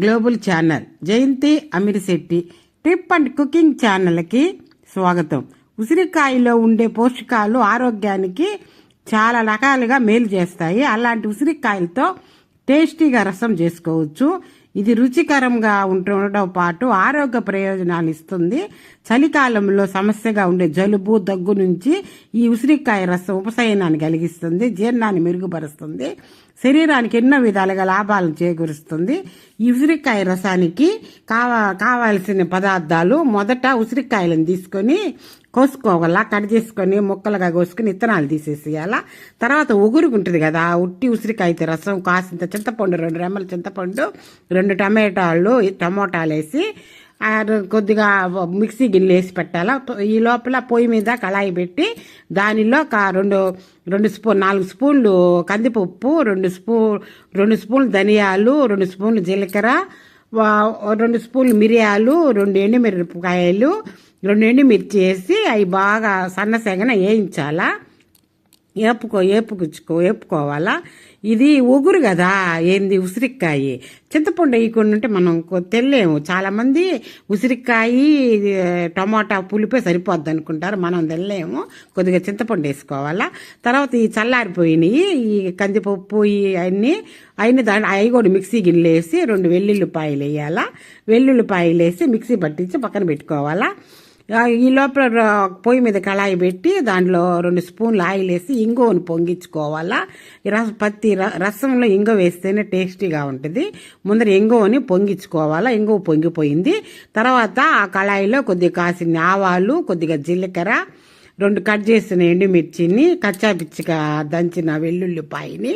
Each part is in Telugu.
Global channel Jayanthi Amirisetti trip and cooking ఛానల్కి స్వాగతం. ఉసిరికాయలో ఉండే పోషకాలు ఆరోగ్యానికి చాలా రకాలుగా మేలు చేస్తాయి. అలాంటి ఉసిరికాయలతో టేస్టీగా రసం చేసుకోవచ్చు. ఇది రుచికరంగా ఉండడం పాటు ఆరోగ్య ప్రయోజనాలు ఇస్తుంది. చలికాలంలో సమస్యగా ఉండే జలుబు దగ్గు నుంచి ఈ ఉసిరికాయ రసం ఉపశమనాన్ని కలిగిస్తుంది, జీర్ణాన్ని మెరుగుపరుస్తుంది, శరీరానికి ఎన్నో విధాలుగా లాభాలను చేకూరుస్తుంది. ఈ ఉసిరికాయ రసానికి కావాల్సిన పదార్థాలు: మొదట ఉసిరికాయలను తీసుకొని కోసుకోవాలా, కట్ చేసుకొని ముక్కలుగా కోసుకొని ఇత్తనాలు తీసేసేయాలా. తర్వాత ఒగురుగుంటుంది కదా, ఉట్టి ఉసిరికాయ రసం కాసింత చింతపండు, 2 రెమ్మల చింతపండు, 2 టమోటాలు వేసి కొద్దిగా మిక్సీ గిన్నెలు వేసి పెట్టాలా. ఈ లోపల పొయ్యి మీద కళాయి పెట్టి దానిలో 4 స్పూన్లు కందిపప్పు, 2 స్పూన్లు ధనియాలు, 2 స్పూన్లు జీలకర్ర, 2 స్పూన్లు మిరియాలు, 2 ఎండుమిరపకాయలు, 2 ఎండుమిర్చి వేసి అవి బాగా సన్నసెగన వేయించాలా. వేపుకోవాలా. ఇది ఒగురు కదా, ఏంది ఉసిరికాయ, చింతపండు వేయకుండా ఉంటే మనం తెల్లేము. చాలామంది ఉసిరికాయ టమాటా పులిపే సరిపోద్ది అనుకుంటారు, మనం తెల్లేము. కొద్దిగా చింతపండు వేసుకోవాలా. తర్వాత ఈ చల్లారిపోయినాయి ఈ కందిపప్పు అన్నీ దాంట్లో అవి కూడా మిక్సీ గిన్నెలు వేసి 2 వెల్లుల్లిపాయలు వేయాలా. వెల్లుల్లిపాయలు వేసి మిక్సీ పట్టించి పక్కన పెట్టుకోవాలా. ఈ లోపల పొయ్యి మీద కళాయి పెట్టి దాంట్లో 2 స్పూన్లు ఆయిల్ వేసి ఇంగువను పొంగించుకోవాలా. రసంలో ఇంగువ వేస్తేనే టేస్టీగా ఉంటుంది. ముందర ఇంగువని పొంగించుకోవాలా. ఇంగువ పొంగిపోయింది తర్వాత ఆ కళాయిలో కొద్దిగా కాసిన ఆవాలు, కొద్దిగా జీలకర్ర, 2 కట్ చేసిన ఎండుమిర్చిని, కచ్చాపిచ్చిగా దంచిన వెల్లుల్లిపాయని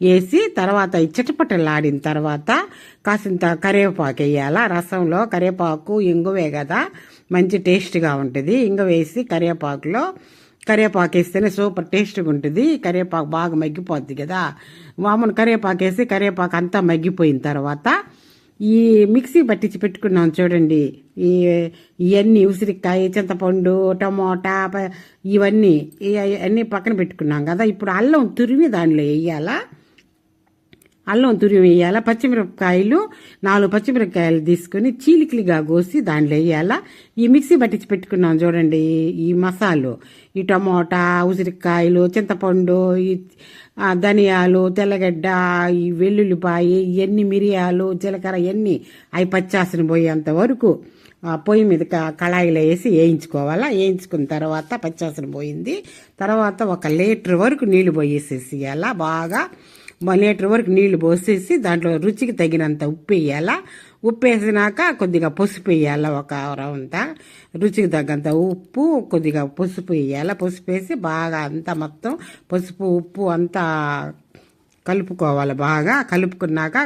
వేసి తర్వాత చిటపటలాడిన తర్వాత కాసింత కరివేపాకు వేయాలా. రసంలో కరివేపాకు ఇంగువే కదా, మంచి టేస్ట్గా ఉంటుంది. ఇంగువ వేసి కరివేపాకు వేస్తేనే సూపర్ టేస్ట్గా ఉంటుంది. కరివేపాకు బాగా మగ్గిపోద్ది కదా. మామూలు కరివేపాకు వేసి కరివేపాకు అంతా మగ్గిపోయిన తర్వాత ఈ మిక్సీ పట్టించి పెట్టుకున్నాం చూడండి, ఇవన్నీ ఉసిరికాయ, చింతపండు, టమోటా ఇవన్నీ పక్కన పెట్టుకున్నాం కదా. ఇప్పుడు అల్లం తురిమి దానిలో వేయాలా. పచ్చిమిరపకాయలు 4 పచ్చిమిరపకాయలు తీసుకొని చీలికలుగా కోసి దాంట్లో వేయాలా. ఈ మిక్సీ పట్టించి పెట్టుకున్నాం చూడండి, ఈ మసాలు, ఈ టమోటా, ఉసిరికాయలు, చింతపండు, ఈ ధనియాలు, తెల్లగడ్డ, ఈ వెల్లుల్లిపాయ, ఇవన్నీ మిరియాలు, జీలకర్ర, ఇవన్నీ అవి పచ్చాసన పోయేంత వరకు పొయ్యి మీద కళాయిలో వేసి వేయించుకోవాలా. వేయించుకున్న తర్వాత పచ్చాసన పోయింది తర్వాత 1 లీటర్ వరకు నీళ్లు పోసేసేయాలా. బాగా 1 లీటర్ వరకు నీళ్లు పోసేసి దాంట్లో రుచికి తగినంత ఉప్పు వేయాలా. ఉప్పు వేసినాక కొద్దిగా పసుపు వేయాలా, 1 రవంత రుచికి తగ్గంత ఉప్పు, కొద్దిగా పసుపు వేయాలా. పసుపు వేసి బాగా అంతా మొత్తం పసుపు ఉప్పు అంతా కలుపుకోవాలి. బాగా కలుపుకున్నాక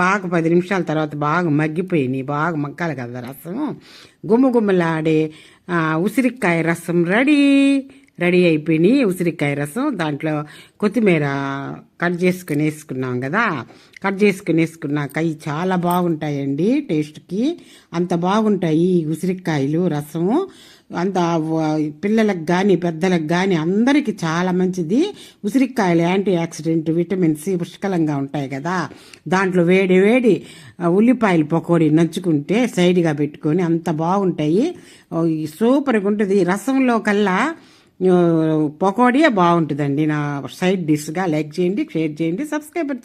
బాగా 10 నిమిషాల తర్వాత బాగా మగ్గిపోయినాయి, బాగా మగ్గాలి కదా రసము. గుమ్మగుమ్మలాడే ఉసిరికాయ రసం రెడీ అయిపోయినాయి. ఉసిరికాయ రసం దాంట్లో కొత్తిమీర కట్ చేసుకుని వేసుకున్నాం కదా. కట్ చేసుకుని వేసుకున్నాక ఇవి చాలా బాగుంటాయండి టేస్ట్కి. అంత బాగుంటాయి ఈ ఉసిరికాయలు రసము. అంత పిల్లలకు కానీ పెద్దలకు కానీ అందరికీ చాలా మంచిది. ఉసిరికాయలు యాంటీ ఆక్సిడెంట్, విటమిన్ సి పుష్కలంగా ఉంటాయి కదా. దాంట్లో వేడి ఉల్లిపాయలు పకోడీ నంచుకుంటే సైడ్గా పెట్టుకొని అంత బాగుంటాయి. సూపర్గా ఉంటుంది. రసంలో కల్లా పకోడీ బాగుంటుందండి. నా సైడ్ డిష్గా లైక్ చేయండి, షేర్ చేయండి, సబ్స్క్రైబ్